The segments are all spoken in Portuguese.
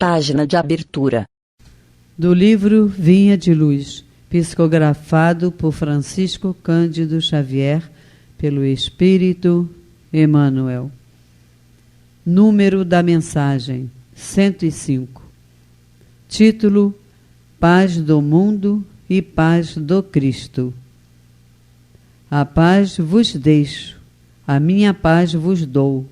Página de abertura. Do livro Vinha de Luz, psicografado por Francisco Cândido Xavier, pelo Espírito Emmanuel. Número da mensagem: 105. Título: Paz do mundo e paz do Cristo. A paz vos deixo, a minha paz vos dou,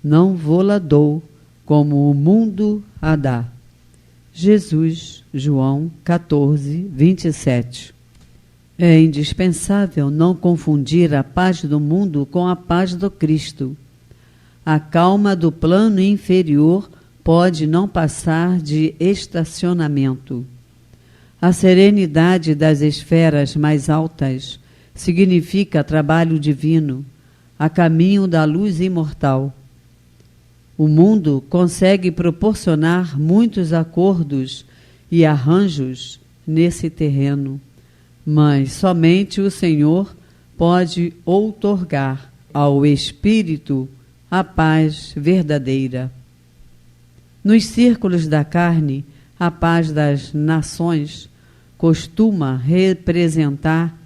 não vô-la dou como o mundo a dá. Jesus, João 14, 27. É indispensável não confundir a paz do mundo com a paz do Cristo. A calma do plano inferior pode não passar de estacionamento. A serenidade das esferas mais altas significa trabalho divino, a caminho da luz imortal. O mundo consegue proporcionar muitos acordos e arranjos nesse terreno, mas somente o Senhor pode outorgar ao espírito a paz verdadeira. Nos círculos da carne, a paz das nações costuma representar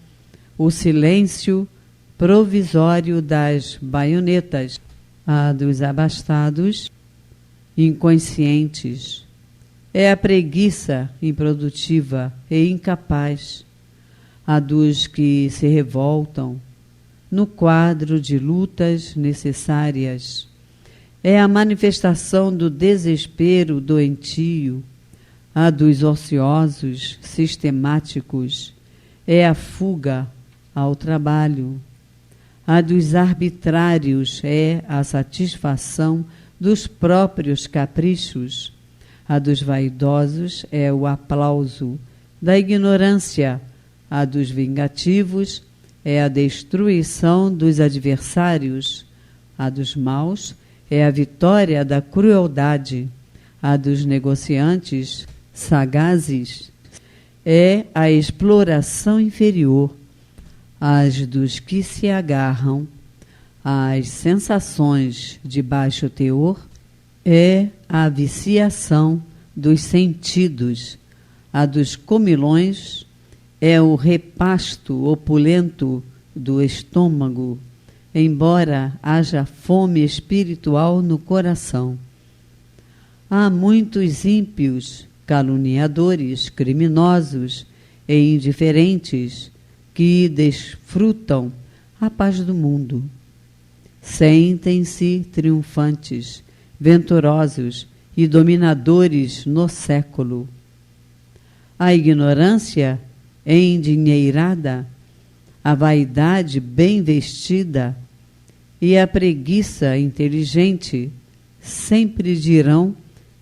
o silêncio provisório das baionetas, a dos abastados, inconscientes. É a preguiça improdutiva e incapaz, a dos que se revoltam no quadro de lutas necessárias. É a manifestação do desespero doentio, a dos ociosos sistemáticos. É a fuga ao trabalho. A dos arbitrários é a satisfação dos próprios caprichos. A dos vaidosos é o aplauso da ignorância. A dos vingativos é a destruição dos adversários. A dos maus é a vitória da crueldade. A dos negociantes sagazes é a exploração inferior. As dos que se agarram às sensações de baixo teor é a viciação dos sentidos. A dos comilões é o repasto opulento do estômago, embora haja fome espiritual no coração. Há muitos ímpios, caluniadores, criminosos e indiferentes que desfrutam a paz do mundo. Sentem-se triunfantes, venturosos e dominadores no século. A ignorância endinheirada, a vaidade bem vestida e a preguiça inteligente sempre dirão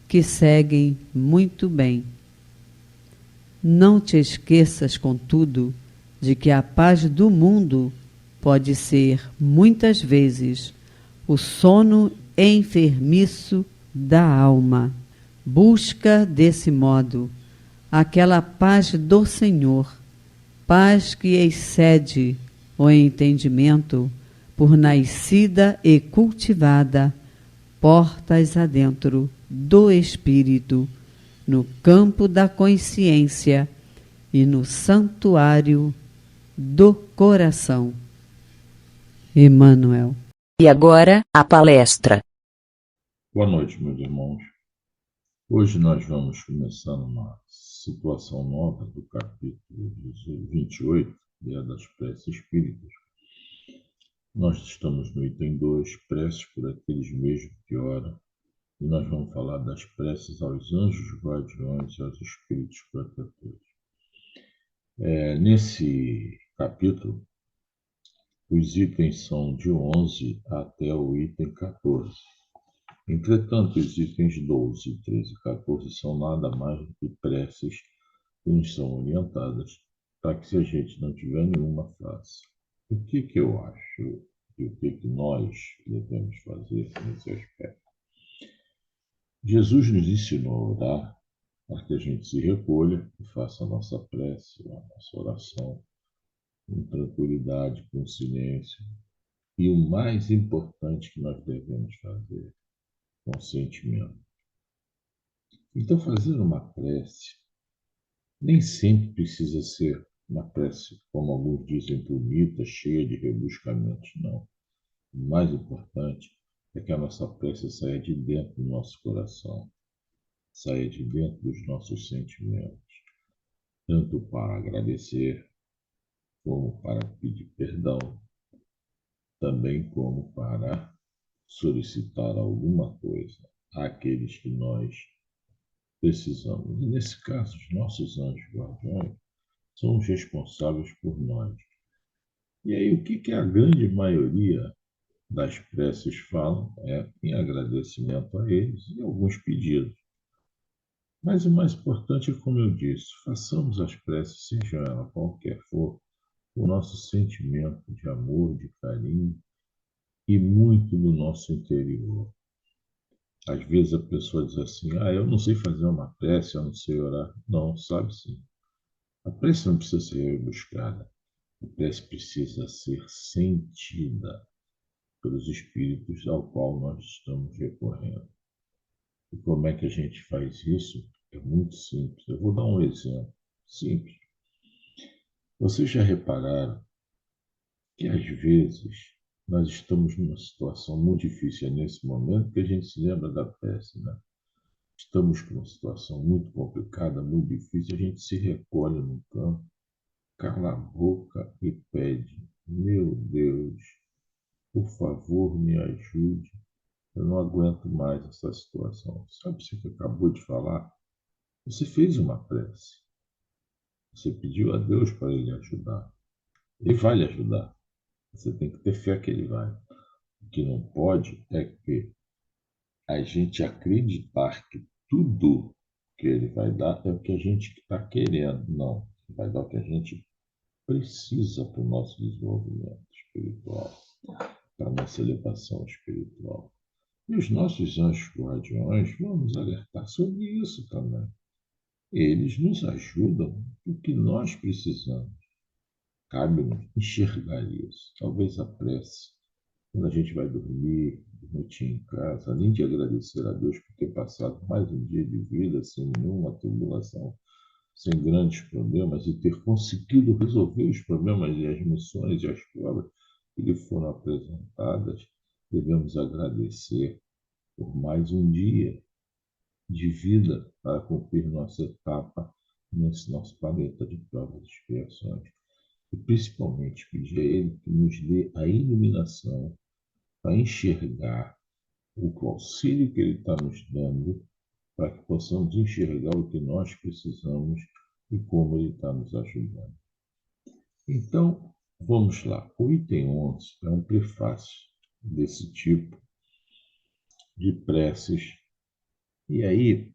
que seguem muito bem. Não te esqueças, contudo, de que a paz do mundo pode ser, muitas vezes, o sono enfermiço da alma. Busca, desse modo, aquela paz do Senhor, paz que excede o entendimento, por nascida e cultivada, portas adentro do Espírito, no campo da consciência e no santuário do coração. Emmanuel. E agora, a palestra. Boa noite, meus irmãos. Hoje nós vamos começar uma situação nova do capítulo 28, que é das preces espíritas. Nós estamos no item 2, preces por aqueles mesmos que oram, e nós vamos falar das preces aos anjos guardiões e aos espíritos protetores. Nesse capítulo, os itens são de 11 até o item 14. Entretanto, os itens 12, 13 e 14 são nada mais do que preces que nos são orientadas para que, se a gente não tiver nenhuma, faça. O que eu acho e o que nós devemos fazer nesse aspecto? Jesus nos ensinou a orar para que a gente se recolha e faça a nossa prece, a nossa oração, com tranquilidade, com silêncio. E o mais importante que nós devemos fazer, com sentimento. Então, fazer uma prece nem sempre precisa ser uma prece, como alguns dizem, bonita, cheia de rebuscamentos, não. O mais importante é que a nossa prece saia de dentro do nosso coração, saia de dentro dos nossos sentimentos, tanto para agradecer, como para pedir perdão, também como para solicitar alguma coisa àqueles que nós precisamos. E nesse caso, os nossos anjos guardiões são os responsáveis por nós. E aí, o que a grande maioria das preces falam é em agradecimento a eles e alguns pedidos. Mas o mais importante é, como eu disse, façamos as preces, seja ela qualquer for, o nosso sentimento de amor, de carinho e muito do nosso interior. Às vezes a pessoa diz assim: eu não sei fazer uma prece, eu não sei orar. Não, sabe sim. A prece não precisa ser rebuscada. A prece precisa ser sentida pelos espíritos ao qual nós estamos recorrendo. E como é que a gente faz isso? É muito simples. Eu vou dar um exemplo simples. Vocês já repararam que às vezes nós estamos numa situação muito difícil nesse momento que a gente se lembra da prece, né? Estamos com uma situação muito complicada, muito difícil, a gente se recolhe no canto, cala a boca e pede: meu Deus, por favor, me ajude. Eu não aguento mais essa situação. Sabe o que acabou de falar? Você fez uma prece. Você pediu a Deus para Ele ajudar. Ele vai lhe ajudar. Você tem que ter fé que Ele vai. O que não pode é que a gente acreditar que tudo que Ele vai dar é o que a gente está querendo. Não. Ele vai dar o que a gente precisa para o nosso desenvolvimento espiritual, para a nossa elevação espiritual. E os nossos anjos guardiões vão nos alertar sobre isso também. Eles nos ajudam no que nós precisamos. Cabe-nos enxergar isso. Talvez a prece, quando a gente vai dormir, noite em casa, além de agradecer a Deus por ter passado mais um dia de vida sem nenhuma tribulação, sem grandes problemas, e ter conseguido resolver os problemas e as missões e as provas que lhe foram apresentadas, devemos agradecer por mais um dia de vida para cumprir nossa etapa nesse nosso planeta de provas e expiações. E principalmente pedir a Ele que nos dê a iluminação para enxergar o auxílio que Ele está nos dando, para que possamos enxergar o que nós precisamos e como Ele está nos ajudando. Então, vamos lá. O item 11 é um prefácio desse tipo de preces. E aí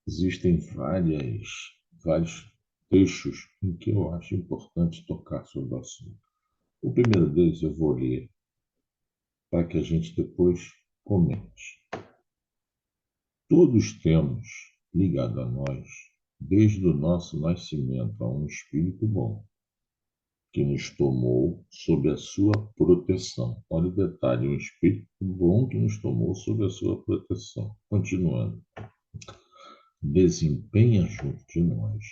existem vários trechos em que eu acho importante tocar sobre o assunto. O primeiro deles eu vou ler para que a gente depois comente. Todos temos ligado a nós, desde o nosso nascimento, a um espírito bom, que nos tomou sob a sua proteção. Olha o detalhe, um espírito bom que nos tomou sob a sua proteção. Continuando. Desempenha junto de nós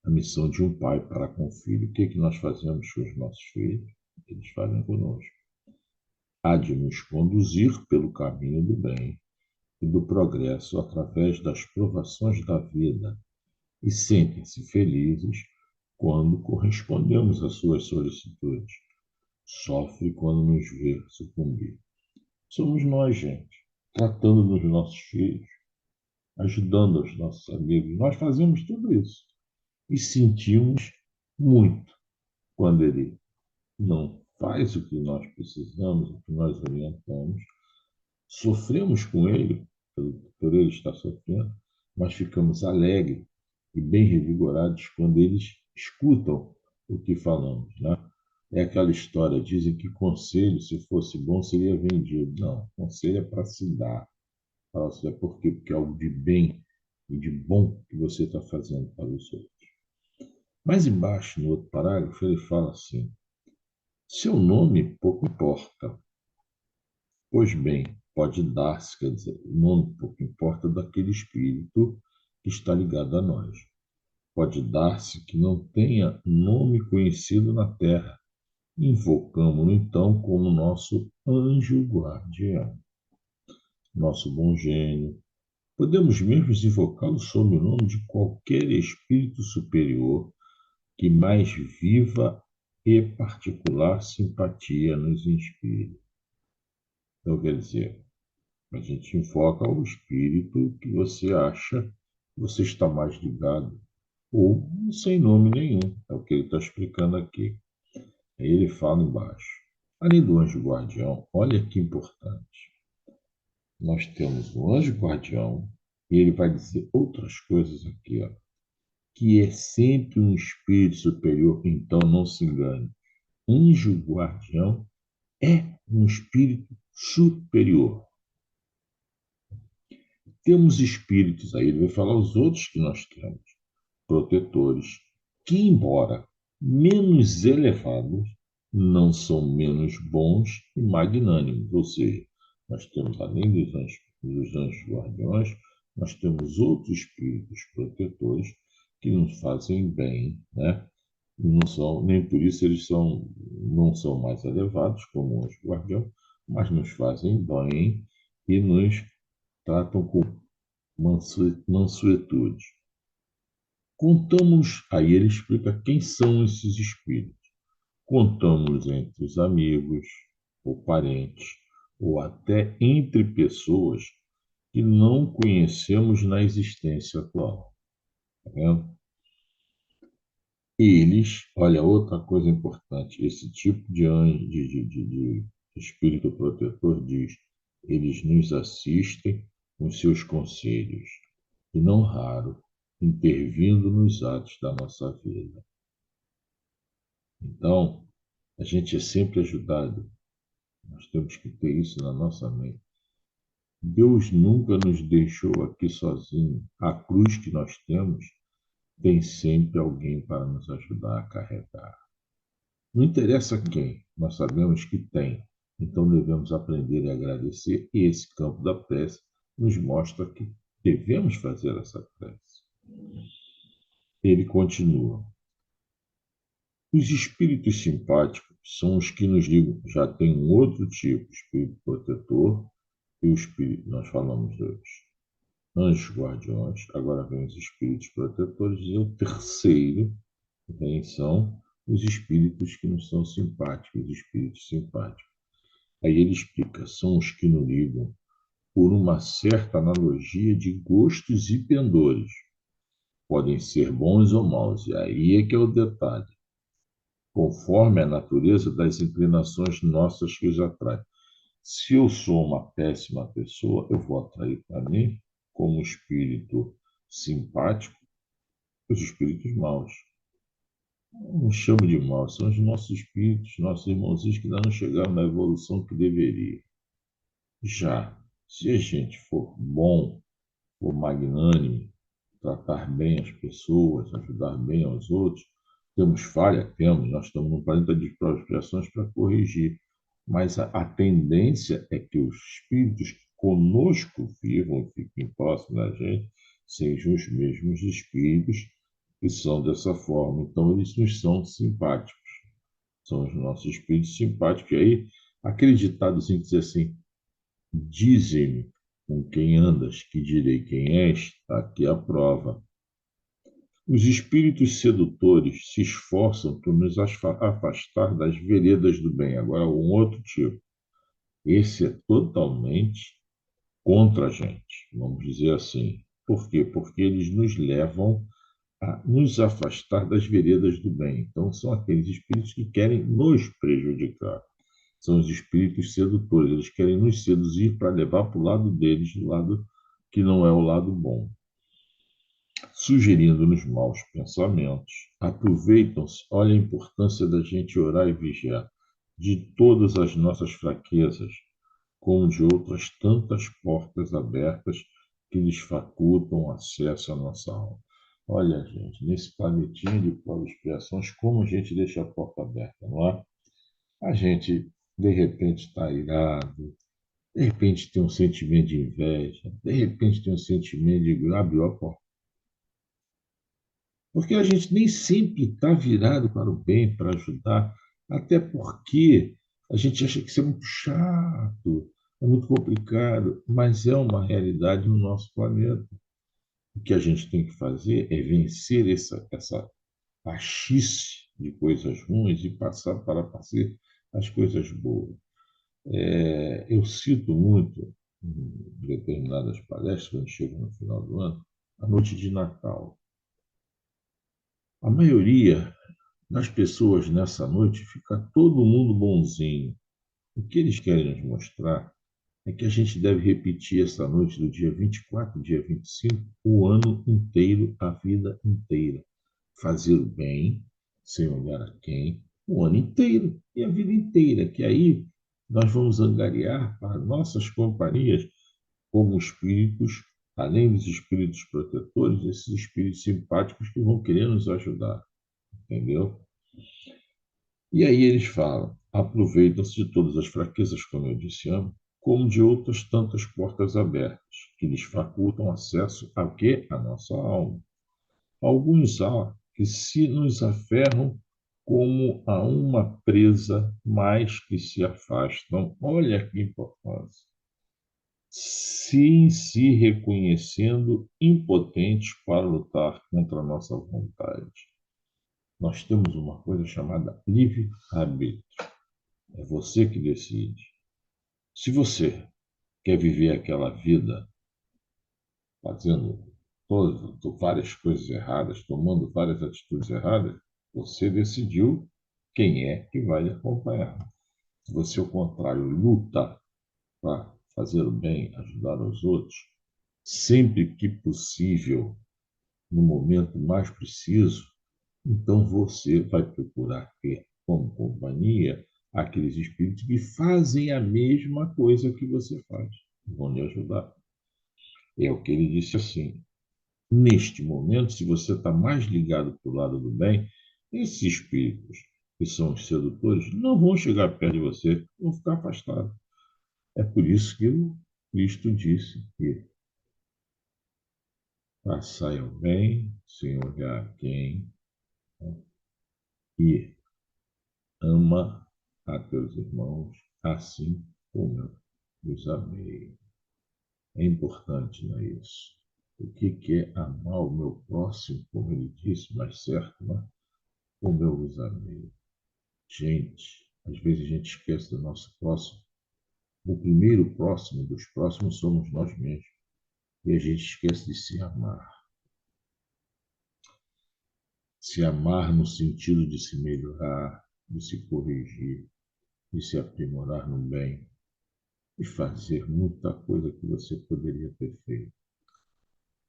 a missão de um pai para com o filho. O que nós fazemos com os nossos filhos? Eles fazem conosco. Há de nos conduzir pelo caminho do bem e do progresso através das provações da vida, e sentem-se felizes quando correspondemos às suas solicitudes. Sofre quando nos vê sucumbir. Somos nós, gente, tratando dos nossos filhos, ajudando os nossos amigos. Nós fazemos tudo isso e sentimos muito quando ele não faz o que nós precisamos, o que nós orientamos. Sofremos com ele, por ele estar sofrendo, mas ficamos alegres e bem revigorados quando eles escutam o que falamos, né? É aquela história, dizem que conselho, se fosse bom, seria vendido. Não, conselho é para se dar. É por quê? Porque é algo de bem e de bom que você está fazendo para os outros. Mais embaixo, no outro parágrafo, ele fala assim: seu nome pouco importa. Pois bem, pode dar-se, quer dizer, o nome pouco importa daquele espírito que está ligado a nós. Pode dar-se que não tenha nome conhecido na terra. Invocamo-lo então como nosso anjo guardião, nosso bom gênio. Podemos mesmo invocá-lo sob o nome de qualquer espírito superior que mais viva e particular simpatia nos inspire. Então, quer dizer, a gente invoca o espírito que você acha que você está mais ligado, ou sem nome nenhum, é o que ele está explicando aqui. Aí ele fala embaixo. Além do anjo guardião, olha que importante. Nós temos o anjo guardião, e ele vai dizer outras coisas aqui, ó, que é sempre um espírito superior, então não se engane. Anjo guardião é um espírito superior. Temos espíritos, aí ele vai falar os outros que nós temos, protetores, que, embora menos elevados, não são menos bons e magnânimos. Ou seja, nós temos, além dos anjos guardiões, nós temos outros espíritos protetores que nos fazem bem, né? E não são, nem por isso eles não são mais elevados como o anjo guardião, mas nos fazem bem e nos tratam com mansuetude. Contamos, aí ele explica quem são esses espíritos. Contamos entre os amigos, ou parentes, ou até entre pessoas que não conhecemos na existência atual. Tá vendo? Eles, olha, outra coisa importante, esse tipo de anjo, de espírito protetor diz, eles nos assistem com seus conselhos, e não raro, intervindo nos atos da nossa vida. Então, a gente é sempre ajudado. Nós temos que ter isso na nossa mente. Deus nunca nos deixou aqui sozinho. A cruz que nós temos tem sempre alguém para nos ajudar a carregar. Não interessa quem, nós sabemos que tem. Então devemos aprender a agradecer, e esse campo da prece nos mostra que devemos fazer essa prece. Ele continua. Os espíritos simpáticos são os que nos ligam. Já tem um outro tipo, espírito protetor, e o espírito, nós falamos dos anjos guardiões, agora vem os espíritos protetores, e o terceiro são os espíritos que nos são simpáticos, os espíritos simpáticos. Aí ele explica, são os que nos ligam por uma certa analogia de gostos e pendores. Podem ser bons ou maus, e aí é que é o detalhe, conforme a natureza das inclinações nossas que os atrai. Se eu sou uma péssima pessoa, eu vou atrair para mim, como espírito simpático, os espíritos maus. Não chamo de mal, são os nossos espíritos, nossos irmãozinhos que ainda não chegaram na evolução que deveria. Já, se a gente for bom, for magnânimo, tratar bem as pessoas, ajudar bem aos outros, temos falha? Temos, nós estamos no planeta de expiações para corrigir. Mas a tendência é que os espíritos que conosco vivam, fiquem próximos da gente, sejam os mesmos espíritos que são dessa forma. Então, eles nos são simpáticos. São os nossos espíritos simpáticos. E aí, aquele ditadozinho que diz assim, dize-me com quem andas, que direi quem és, está aqui a prova. Os espíritos sedutores se esforçam por nos afastar das veredas do bem. Agora, um outro tipo. Esse é totalmente contra a gente, vamos dizer assim. Por quê? Porque eles nos levam a nos afastar das veredas do bem. Então, são aqueles espíritos que querem nos prejudicar. São os espíritos sedutores. Eles querem nos seduzir para levar para o lado deles, o lado que não é o lado bom. Sugerindo-nos maus pensamentos, aproveitam-se, olha a importância da gente orar e vigiar, de todas as nossas fraquezas, como de outras tantas portas abertas que lhes facultam acesso à nossa alma. Olha, gente, nesse planetinha de provas e expiações, como a gente deixa a porta aberta, não é? A gente, de repente, está irado, de repente tem um sentimento de inveja, de repente tem um sentimento de abre a porta. Porque a gente nem sempre está virado para o bem, para ajudar, até porque a gente acha que isso é muito chato, é muito complicado, mas é uma realidade no nosso planeta. O que a gente tem que fazer é vencer essa achice de coisas ruins e passar para fazer as coisas boas. Eu cito muito, em determinadas palestras, quando chego no final do ano, a noite de Natal. A maioria das pessoas nessa noite fica todo mundo bonzinho. O que eles querem nos mostrar é que a gente deve repetir essa noite do dia 24, dia 25, o ano inteiro, a vida inteira. Fazer o bem, sem olhar a quem, o ano inteiro e a vida inteira, que aí nós vamos angariar para nossas companhias como espíritos, além dos espíritos protetores, esses espíritos simpáticos que vão querer nos ajudar, entendeu? E aí eles falam, aproveitam-se de todas as fraquezas, como eu disse antes, como de outras tantas portas abertas, que lhes facultam acesso a quê? A nossa alma. Alguns há que se nos aferram como a uma presa, mais que se afastam. Olha que importância. Sim, se reconhecendo impotentes para lutar contra a nossa vontade. Nós temos uma coisa chamada livre-arbítrio. É você que decide. Se você quer viver aquela vida fazendo várias coisas erradas, tomando várias atitudes erradas, você decidiu quem é que vai lhe acompanhar. Se você, ao contrário, luta para fazer o bem, ajudar os outros, sempre que possível, no momento mais preciso, então você vai procurar ter como companhia aqueles espíritos que fazem a mesma coisa que você faz, vão lhe ajudar. É o que ele disse assim: neste momento, se você está mais ligado para o lado do bem, esses espíritos que são os sedutores não vão chegar perto de você, vão ficar afastados. É por isso que o Cristo disse que façai o bem, sem olhar a quem, e ama a teus irmãos, assim como eu os amei. É importante, não é isso? O que é amar o meu próximo, como ele disse, mais certo, né? Como eu os amei. Gente, às vezes a gente esquece do nosso próximo. O primeiro próximo dos próximos somos nós mesmos. E a gente esquece de se amar. Se amar no sentido de se melhorar, de se corrigir, de se aprimorar no bem e fazer muita coisa que você poderia ter feito.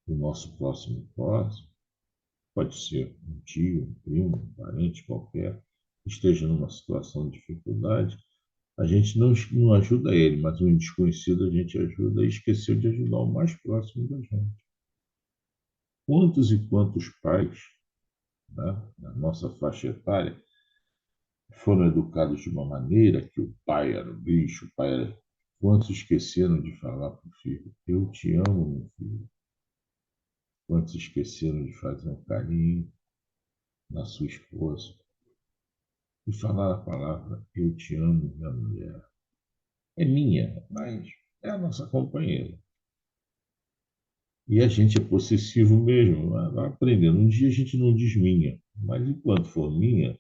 O nosso próximo pode ser um tio, um primo, um parente qualquer, que esteja numa situação de dificuldade. A gente não ajuda ele, mas um desconhecido a gente ajuda e esqueceu de ajudar o mais próximo da gente. Quantos e quantos pais, né, na nossa faixa etária foram educados de uma maneira que o pai era o bicho, o pai era. Quantos esqueceram de falar para o filho: eu te amo, meu filho? Quantos esqueceram de fazer um carinho na sua esposa e falar a palavra: eu te amo, minha mulher? É minha, mas é a nossa companheira. E a gente é possessivo mesmo, vai aprendendo. Um dia a gente não diz minha, mas enquanto for minha,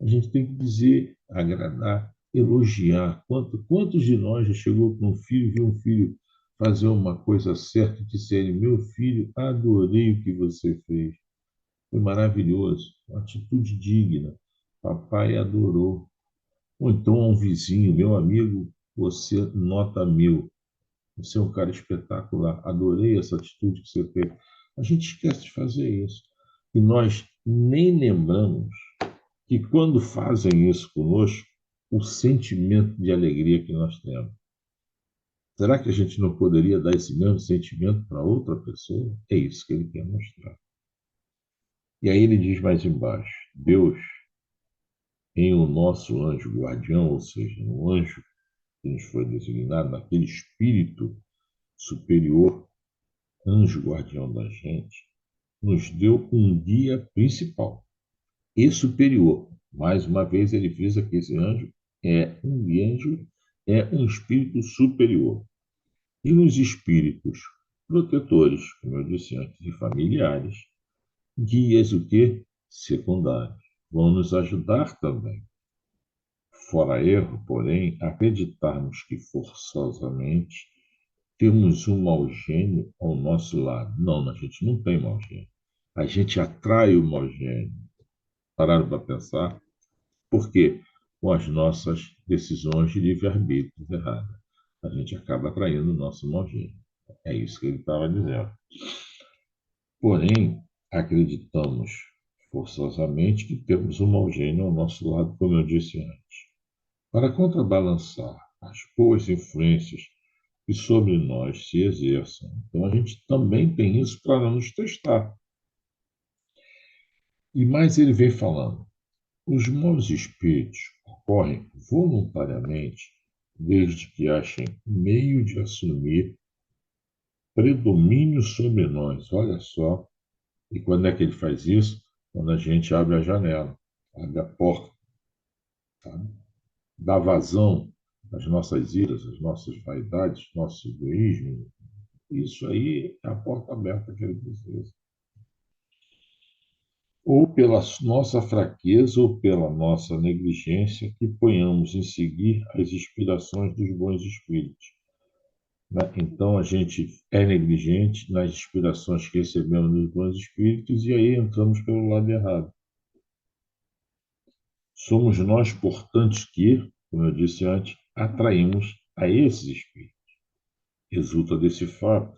a gente tem que dizer, agradar, elogiar. Quantos de nós já chegou para um filho, viu um filho fazer uma coisa certa e disse a ele: meu filho, adorei o que você fez. Foi maravilhoso, uma atitude digna. Papai adorou. Ou então a um vizinho, meu amigo, você nota mil. Você é um cara espetacular. Adorei essa atitude que você teve. A gente esquece de fazer isso. E nós nem lembramos que quando fazem isso conosco, o sentimento de alegria que nós temos. Será que a gente não poderia dar esse mesmo sentimento para outra pessoa? É isso que ele quer mostrar. E aí ele diz mais embaixo: Deus, em o nosso anjo guardião, ou seja, no anjo que nos foi designado, naquele espírito superior, anjo guardião da gente, nos deu um guia principal e superior. Mais uma vez, ele frisa que esse anjo é um espírito superior. E nos espíritos protetores, como eu disse antes, e familiares, guias o que? Secundários. Vão nos ajudar também. Fora erro, porém, acreditarmos que forçosamente temos um mau gênio ao nosso lado. Não, a gente não tem mau gênio. A gente atrai o mau gênio. Pararam para pensar? Por quê? Com as nossas decisões de livre-arbítrio erradas. A gente acaba atraindo o nosso mau gênio. É isso que ele estava dizendo. Porém, acreditamos forçosamente que temos um mau gênio ao nosso lado, como eu disse antes. Para contrabalançar as boas influências que sobre nós se exerçam. Então, a gente também tem isso para nos testar. E mais ele vem falando: os maus espíritos ocorrem voluntariamente, desde que achem meio de assumir predomínio sobre nós. Olha só. E quando é que ele faz isso? Quando a gente abre a janela, abre a porta, sabe? Dá vazão às nossas iras, às nossas vaidades, nosso egoísmo. Isso aí é a porta aberta que ele precisa. Ou pela nossa fraqueza ou pela nossa negligência que ponhamos em seguir as inspirações dos bons espíritos. Né? Então a gente é negligente nas inspirações que recebemos dos bons espíritos e aí entramos pelo lado errado. Somos nós, portanto, que, como eu disse antes, atraímos a esses espíritos. Resulta desse fato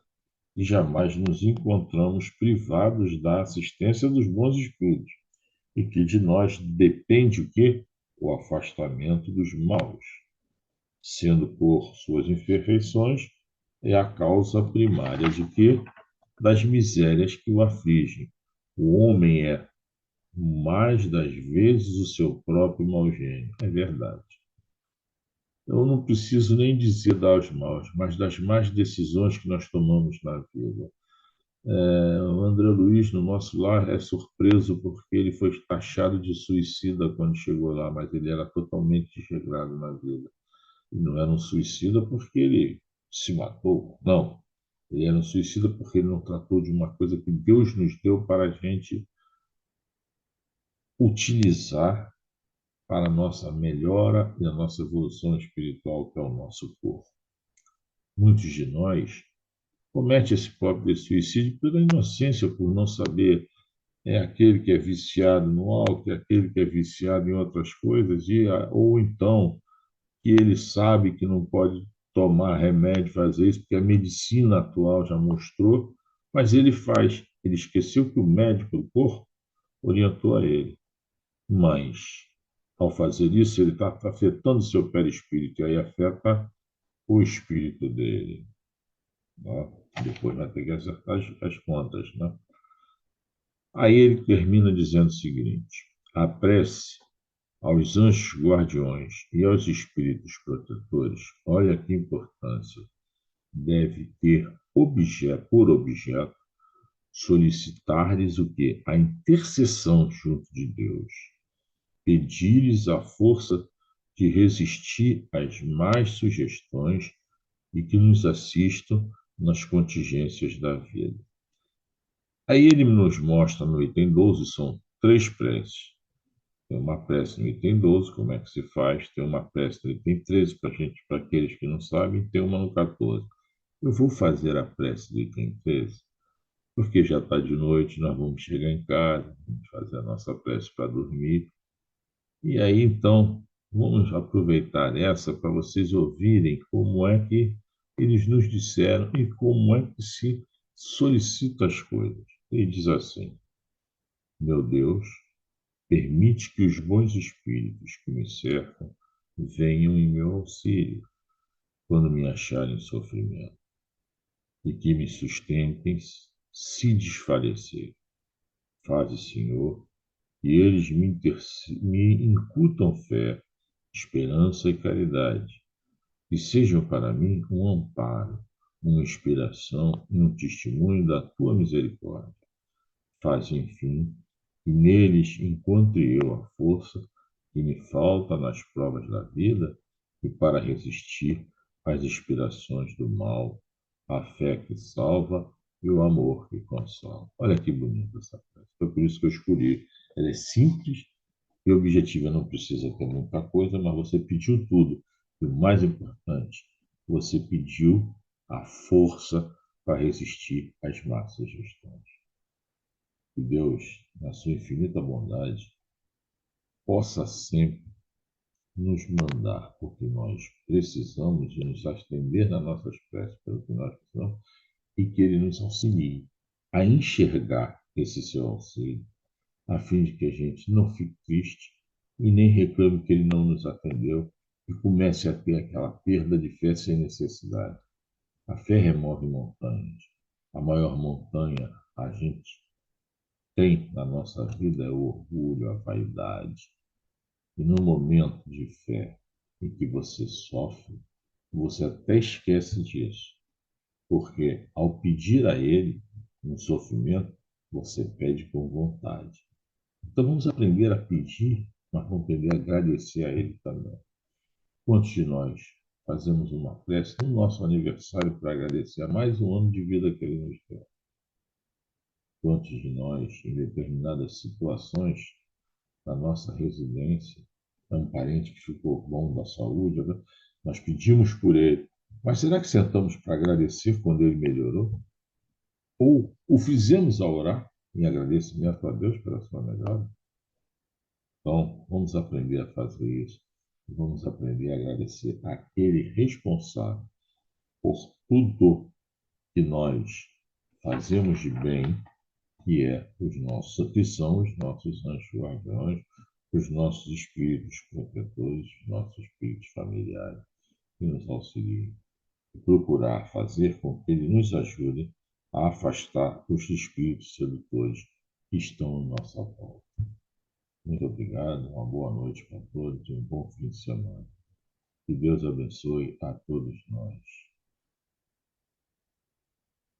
e jamais nos encontramos privados da assistência dos bons espíritos e que de nós depende o quê? O afastamento dos maus, sendo por suas imperfeições é a causa primária de quê? Das misérias que o afligem. O homem é mais das vezes o seu próprio mau gênio. É verdade. Eu não preciso nem dizer das maus, mas das más decisões que nós tomamos na vida. O André Luiz, no nosso lar, é surpreso porque ele foi taxado de suicida quando chegou lá, mas ele era totalmente desregrado na vida. Ele não era um suicida porque ele se matou, não. Ele era um suicida porque ele não tratou de uma coisa que Deus nos deu para a gente utilizar para a nossa melhora e a nossa evolução espiritual, que é o nosso corpo. Muitos de nós cometem esse próprio suicídio pela inocência, por não saber. É aquele que é viciado no álcool, é aquele que é viciado em outras coisas, ou então que ele sabe que não pode tomar remédio, fazer isso, porque a medicina atual já mostrou, mas ele faz. Ele esqueceu que o médico do corpo orientou a ele. Mas, ao fazer isso, ele está afetando o seu perispírito, e aí afeta o espírito dele. Né? Depois vai ter que acertar as contas. Né? Aí ele termina dizendo o seguinte: a prece aos anjos guardiões e aos espíritos protetores, olha que importância, deve ter por objeto solicitar-lhes o quê? A intercessão junto de Deus, pedir-lhes a força de resistir às más sugestões e que nos assistam nas contingências da vida. Aí ele nos mostra no item 12, são 3 preces. Tem uma prece no item 12, como é que se faz, tem uma prece no item 13, para aqueles que não sabem, tem uma no 14. Eu vou fazer a prece do item 13, porque já está de noite, nós vamos chegar em casa, vamos fazer a nossa prece para dormir. E aí, então, vamos aproveitar essa para vocês ouvirem como é que eles nos disseram e como é que se solicita as coisas. Ele diz assim: meu Deus, permite que os bons espíritos que me cercam venham em meu auxílio quando me acharem em sofrimento e que me sustentem se desfalecer. Faze, Senhor, que eles me incutam fé, esperança e caridade, e sejam para mim um amparo, uma inspiração e um testemunho da tua misericórdia. faz, enfim, que neles encontre eu a força que me falta nas provas da vida e para resistir às inspirações do mal, a fé que salva e o amor que consola. Olha que bonita essa frase. Foi por isso que eu escolhi. Ela é simples e objetiva, não precisa ter muita coisa, mas você pediu tudo. E o mais importante, você pediu a força para resistir às más sugestões. Que Deus, na sua infinita bondade, possa sempre nos mandar o que nós precisamos e nos atender nas nossas preces pelo que nós precisamos e que Ele nos auxilie a enxergar esse seu auxílio, a fim de que a gente não fique triste e nem reclame que Ele não nos atendeu e comece a ter aquela perda de fé sem necessidade. A fé remove montanhas. A maior montanha a gente tem na nossa vida é o orgulho, a vaidade. E no momento de fé em que você sofre, você até esquece disso, porque ao pedir a Ele no sofrimento, você pede com vontade. Então vamos aprender a pedir, mas vamos aprender a agradecer a Ele também. Quantos de nós fazemos uma prece no nosso aniversário para agradecer a mais um ano de vida que Ele nos deu? Quantos de nós, em determinadas situações, na nossa residência, é um parente que ficou bom da saúde, né? Nós pedimos por ele, mas será que sentamos para agradecer quando ele melhorou? Ou o fizemos a orar em agradecimento a Deus pela sua melhora? Então, vamos aprender a fazer isso. Vamos aprender a agradecer àquele responsável por tudo que nós fazemos de bem, que são os nossos anjos guardiões, os nossos espíritos protetores, os nossos espíritos familiares, que nos auxiliem. E procurar fazer com que eles nos ajudem a afastar os espíritos sedutores que estão à nossa volta. Muito obrigado, uma boa noite para todos e um bom fim de semana. Que Deus abençoe a todos nós.